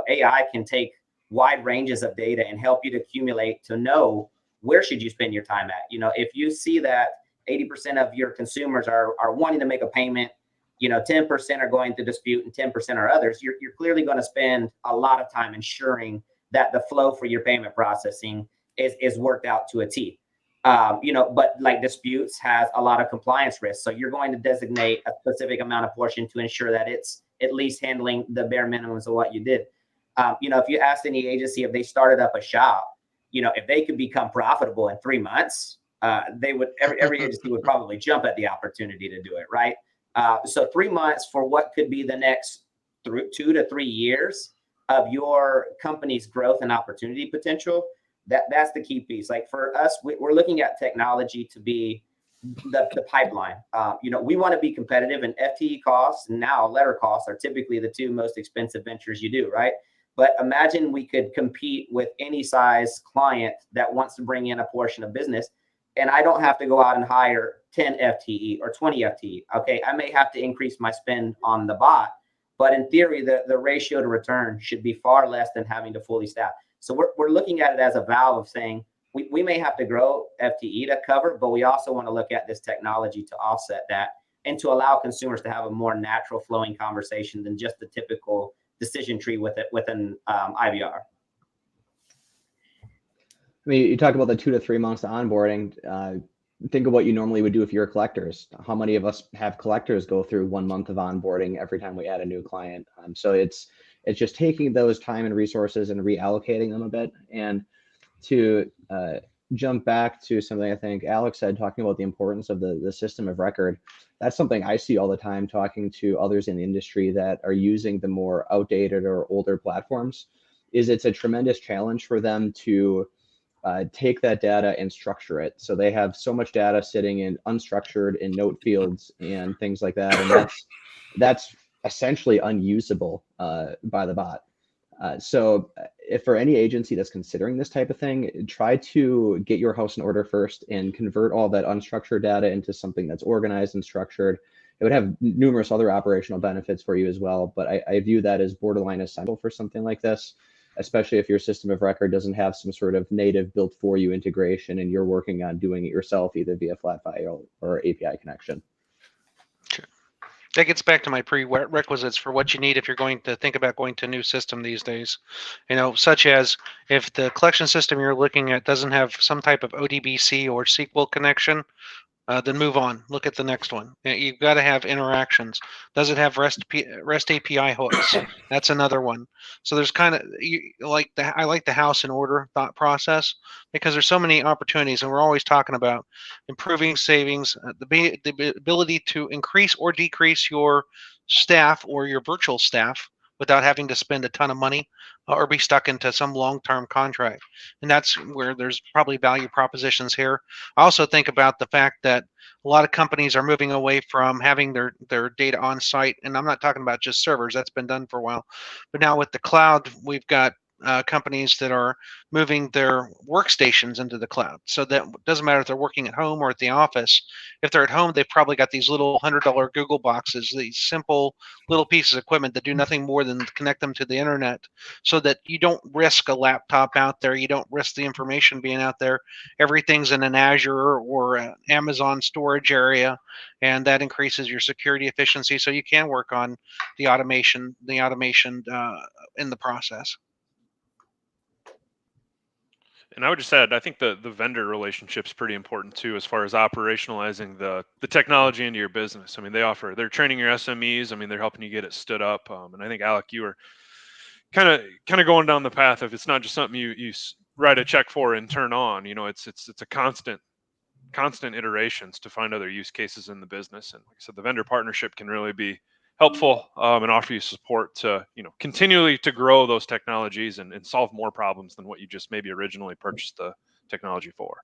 AI can take wide ranges of data and help you to accumulate to know where should you spend your time at. If you see that 80% of your consumers are wanting to make a payment, 10% are going to dispute and 10% are others, you're clearly going to spend a lot of time ensuring that the flow for your payment processing is worked out to a T. But like disputes has a lot of compliance risks. So you're going to designate a specific amount of portion to ensure that it's at least handling the bare minimums of what you did. If you asked any agency if they started up a shop, if they could become profitable in 3 months, they would, every agency would probably jump at the opportunity to do it, right? So 3 months for what could be the next 2 to 3 years of your company's growth and opportunity potential. That's the key piece. Like for us, we're looking at technology to be the pipeline. We want to be competitive, and FTE costs and now letter costs are typically the 2 most expensive ventures you do, right? But imagine we could compete with any size client that wants to bring in a portion of business, and I don't have to go out and hire 10 FTE or 20 FTE. Okay, I may have to increase my spend on the bot, but in theory, the ratio to return should be far less than having to fully staff. So we're looking at it as a valve of saying we may have to grow FTE to cover, but we also want to look at this technology to offset that and to allow consumers to have a more natural flowing conversation than just the typical decision tree within IVR. I mean, you talk about the 2 to 3 months of onboarding. Think of what you normally would do if you're collectors. How many of us have collectors go through 1 month of onboarding every time we add a new client? So it's just taking those time and resources and reallocating them a bit. And to jump back to something I think Alex said, talking about the importance of the system of record, that's something I see all the time talking to others in the industry that are using the more outdated or older platforms. It's a tremendous challenge for them to take that data and structure it. So they have so much data sitting in unstructured in note fields and things like that, and that's essentially unusable by the bot. So if for any agency that's considering this type of thing, try to get your house in order first and convert all that unstructured data into something that's organized and structured. It would have numerous other operational benefits for you as well, but I view that as borderline essential for something like this, especially if your system of record doesn't have some sort of native built for you integration and you're working on doing it yourself, either via flat file or API connection. That gets back to my prerequisites for what you need if you're going to think about going to a new system these days. Such as if the collection system you're looking at doesn't have some type of ODBC or SQL connection, then move on. Look at the next one. You've got to have interactions. Does it have REST API hooks? That's another one. So there's kind of I like the house in order thought process, because there's so many opportunities, and we're always talking about improving savings, the ability to increase or decrease your staff or your virtual staff without having to spend a ton of money or be stuck into some long-term contract. And that's where there's probably value propositions here. I also think about the fact that a lot of companies are moving away from having their data on site. And I'm not talking about just servers, that's been done for a while. But now with the cloud, we've got companies that are moving their workstations into the cloud. So that doesn't matter if they're working at home or at the office. If they're at home, they've probably got these little $100 Google boxes, these simple little pieces of equipment that do nothing more than connect them to the internet, so that you don't risk a laptop out there. You don't risk the information being out there. Everything's in an Azure or an Amazon storage area, and that increases your security efficiency, so you can work on the automation in the process. And I would just add, I think the vendor relationship's pretty important too, as far as operationalizing the technology into your business. I mean, they're training your SMEs. I mean, they're helping you get it stood up. And I think, Alec, you were kind of going down the path of, it's not just something you write a check for and turn on. It's a constant iterations to find other use cases in the business. And like I said, the vendor partnership can really be helpful and offer you support to continually to grow those technologies and solve more problems than what you just maybe originally purchased the technology for.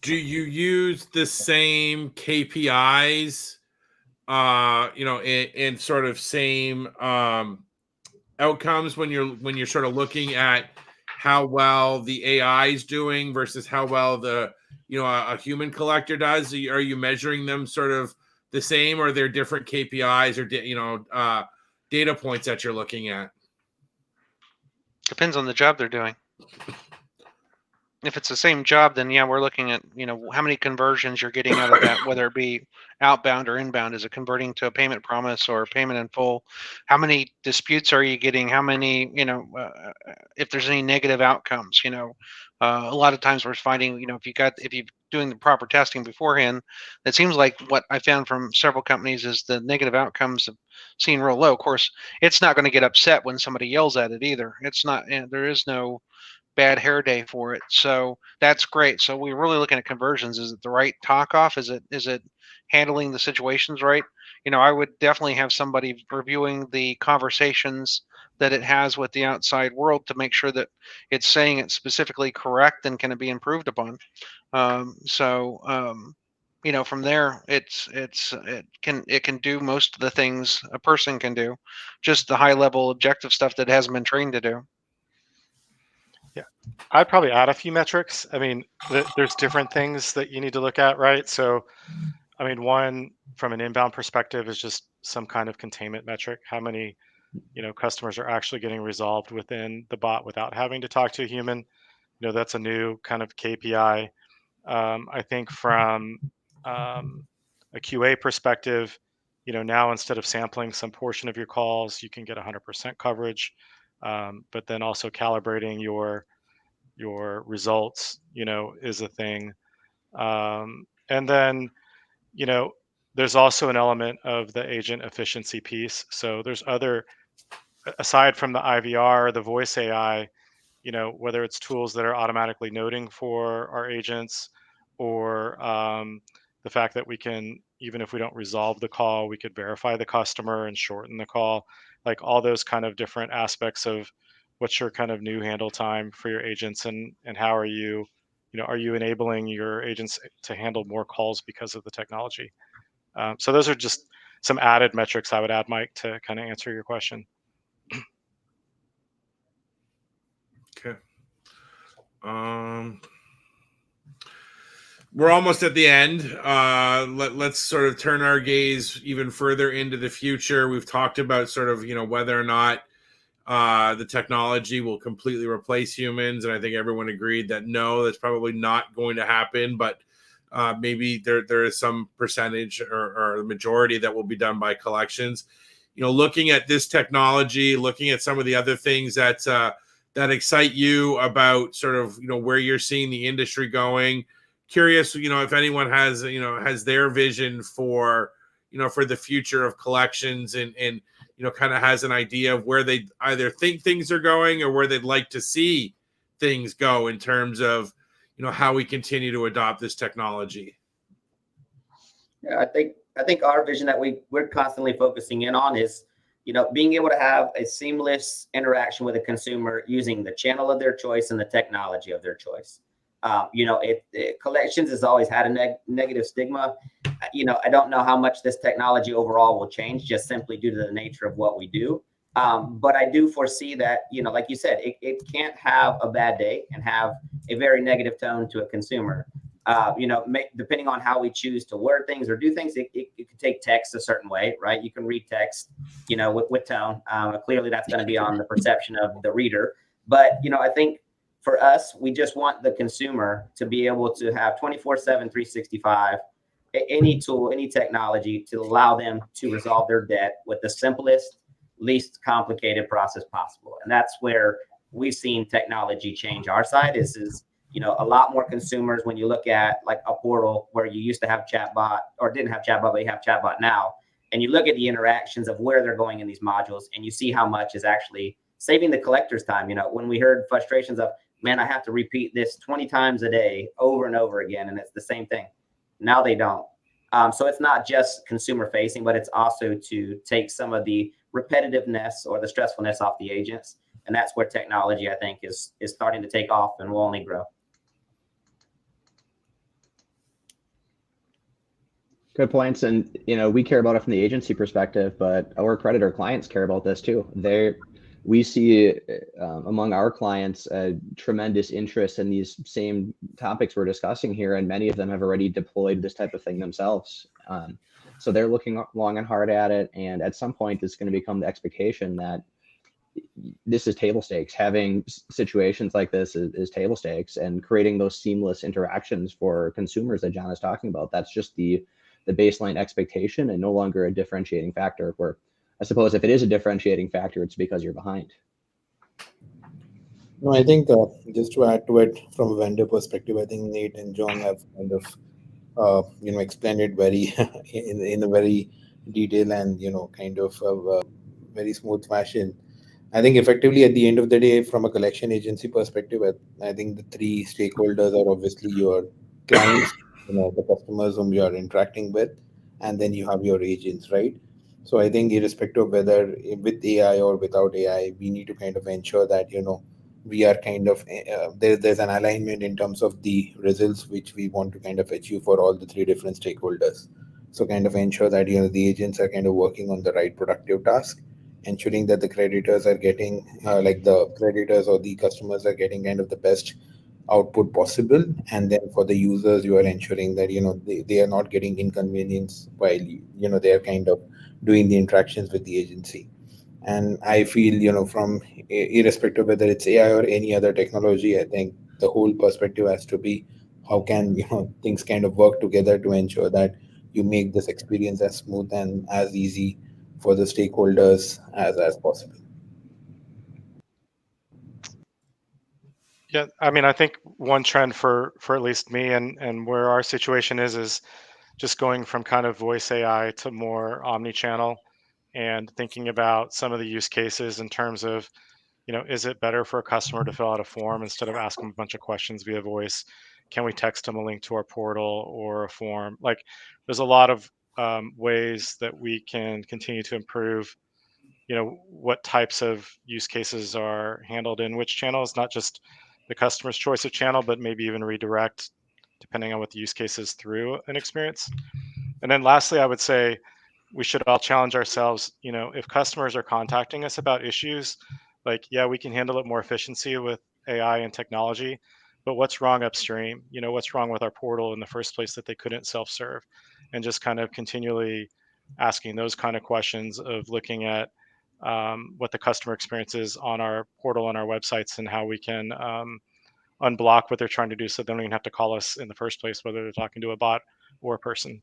Do you use the same KPIs, and sort of same outcomes when you're sort of looking at how well the AI is doing versus how well a human collector does? Are you measuring them sort of the same, or are there different KPIs or data points that you're looking at? Depends on the job they're doing. If it's the same job, then yeah, we're looking at, how many conversions you're getting out of that, whether it be outbound or inbound. Is it converting to a payment promise or payment in full? How many disputes are you getting? How many, if there's any negative outcomes, a lot of times we're finding, if you're doing the proper testing beforehand, it seems like what I found from several companies is the negative outcomes have seen real low. Of course, it's not going to get upset when somebody yells at it either. It's not, there is no bad hair day for it. So that's great. So we're really looking at conversions. Is it the right talk off? Is it handling the situations right? I would definitely have somebody reviewing the conversations that it has with the outside world to make sure that it's saying it specifically correct and can it be improved upon. From there, it can do most of the things a person can do, just the high level objective stuff that hasn't been trained to do. Yeah, I'd probably add a few metrics. I mean, there's different things that you need to look at, right? So, I mean, one from an inbound perspective is just some kind of containment metric. How many, customers are actually getting resolved within the bot without having to talk to a human? That's a new kind of KPI. I think from a QA perspective, now instead of sampling some portion of your calls, you can get 100% coverage. But then also calibrating your results, is a thing. And then, there's also an element of the agent efficiency piece. So there's other, aside from the IVR, the voice AI, whether it's tools that are automatically noting for our agents, or the fact that we can, even if we don't resolve the call, we could verify the customer and shorten the call, like all those kind of different aspects of what's your kind of new handle time for your agents, and how are you, are you enabling your agents to handle more calls because of the technology? So those are just some added metrics I would add, Mike, to kind of answer your question. Okay. We're almost at the end. Let's sort of turn our gaze even further into the future. We've talked about sort of, whether or not the technology will completely replace humans. And I think everyone agreed that no, that's probably not going to happen. But maybe there is some percentage or the majority that will be done by collections. Looking at this technology, looking at some of the other things that excite you about sort of, where you're seeing the industry going. Curious, if anyone has their vision for, for the future of collections, and kind of has an idea of where they either think things are going or where they'd like to see things go in terms of, how we continue to adopt this technology. Yeah, I think our vision that we're constantly focusing in on is, being able to have a seamless interaction with a consumer using the channel of their choice and the technology of their choice. Collections has always had a negative stigma. I don't know how much this technology overall will change, just simply due to the nature of what we do. But I do foresee that, like you said, it can't have a bad day and have a very negative tone to a consumer. Depending on how we choose to word things or do things, it could take text a certain way, right? You can read text, with tone. Clearly, that's going to be on the perception of the reader. But, I think for us, we just want the consumer to be able to have 24/7, 365, any tool, any technology to allow them to resolve their debt with the simplest, least complicated process possible. And that's where we've seen technology change our side is a lot more consumers. When you look at like a portal where you used to have chatbot or didn't have chatbot, but you have chatbot now, and you look at the interactions of where they're going in these modules, and you see how much is actually saving the collector's time. When we heard frustrations of, man, I have to repeat this 20 times a day over and over again, and it's the same thing. Now they don't. So it's not just consumer facing, but it's also to take some of the repetitiveness or the stressfulness off the agents. And that's where technology, I think, is starting to take off and will only grow. Good points. And, we care about it from the agency perspective, but our accreditor clients care about this too. We see among our clients a tremendous interest in these same topics we're discussing here, and many of them have already deployed this type of thing themselves. So they're looking long and hard at it, and at some point it's going to become the expectation that this is table stakes. Having situations like this is table stakes, and creating those seamless interactions for consumers that John is talking about. That's just the baseline expectation and no longer a differentiating factor, where I suppose if it is a differentiating factor, it's because you're behind. No, I think just to add to it from a vendor perspective, I think Nate and John have kind of explained it very in a very detailed and kind of very smooth fashion. I think effectively at the end of the day, from a collection agency perspective, I think the three stakeholders are obviously your clients, the customers whom you are interacting with, and then you have your agents, right? So I think irrespective of whether with AI or without AI, we need to kind of ensure that, we are kind of, there's an alignment in terms of the results which we want to kind of achieve for all the three different stakeholders. So kind of ensure that, the agents are kind of working on the right productive task, ensuring that the creditors are getting, the creditors or the customers are getting kind of the best output possible. And then for the users, you are ensuring that they are not getting inconvenienced while they are kind of doing the interactions with the agency. And I feel from irrespective whether it's AI or any other technology, I think the whole perspective has to be how can things kind of work together to ensure that you make this experience as smooth and as easy for the stakeholders as possible. Yeah, I mean, I think one trend for at least me and where our situation is just going from kind of voice AI to more omni-channel, and thinking about some of the use cases in terms of, is it better for a customer to fill out a form instead of asking a bunch of questions via voice? Can we text them a link to our portal or a form? Like, there's a lot of ways that we can continue to improve what types of use cases are handled in which channels, not just the customer's choice of channel, but maybe even redirect depending on what the use case is through an experience. And then lastly, I would say we should all challenge ourselves, if customers are contacting us about issues, like, yeah, we can handle it more efficiency with AI and technology, but what's wrong upstream? What's wrong with our portal in the first place that they couldn't self-serve? And just kind of continually asking those kind of questions of looking at what the customer experience is on our portal and our websites, and how we can unblock what they're trying to do, so they don't even have to call us in the first place, whether they're talking to a bot or a person.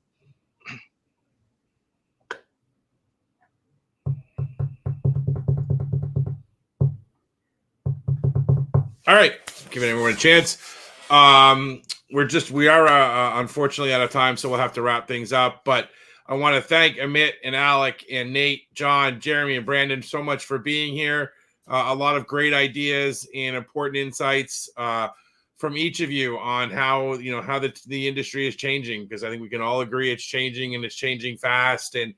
All right, giving everyone a chance. We are unfortunately out of time, so we'll have to wrap things up. But I want to thank Amit and Alec and Nate, John, Jeremy, and Brandon so much for being here. A lot of great ideas and important insights from each of you on how the industry is changing, because I think we can all agree it's changing, and it's changing fast, and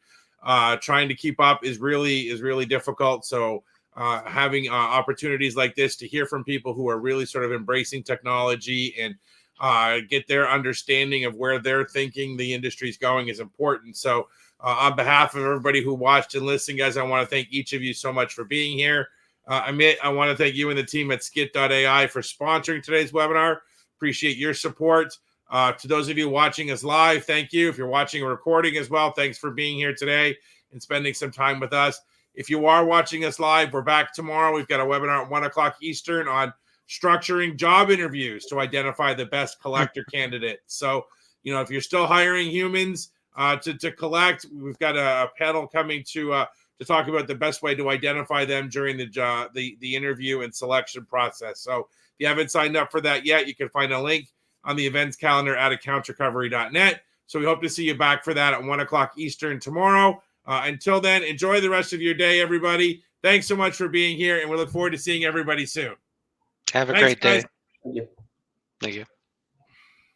trying to keep up is really difficult. So having opportunities like this to hear from people who are really sort of embracing technology and get their understanding of where they're thinking the industry is going is important. So on behalf of everybody who watched and listened, guys, I want to thank each of you so much for being here. Amit, I want to thank you and the team at Skit.ai for sponsoring today's webinar. Appreciate your support. To those of you watching us live, thank you. If you're watching a recording as well, thanks for being here today and spending some time with us. If you are watching us live, we're back tomorrow. We've got a webinar at 1 o'clock Eastern on structuring job interviews to identify the best collector candidate. So, if you're still hiring humans to collect, we've got a panel coming to talk about the best way to identify them during the interview and selection process. So if you haven't signed up for that yet, you can find a link on the events calendar at accountrecovery.net. So we hope to see you back for that at 1 o'clock Eastern tomorrow. Until then, enjoy the rest of your day, everybody. Thanks so much for being here, and we look forward to seeing everybody soon. Have a great day. Thank you. Thank you.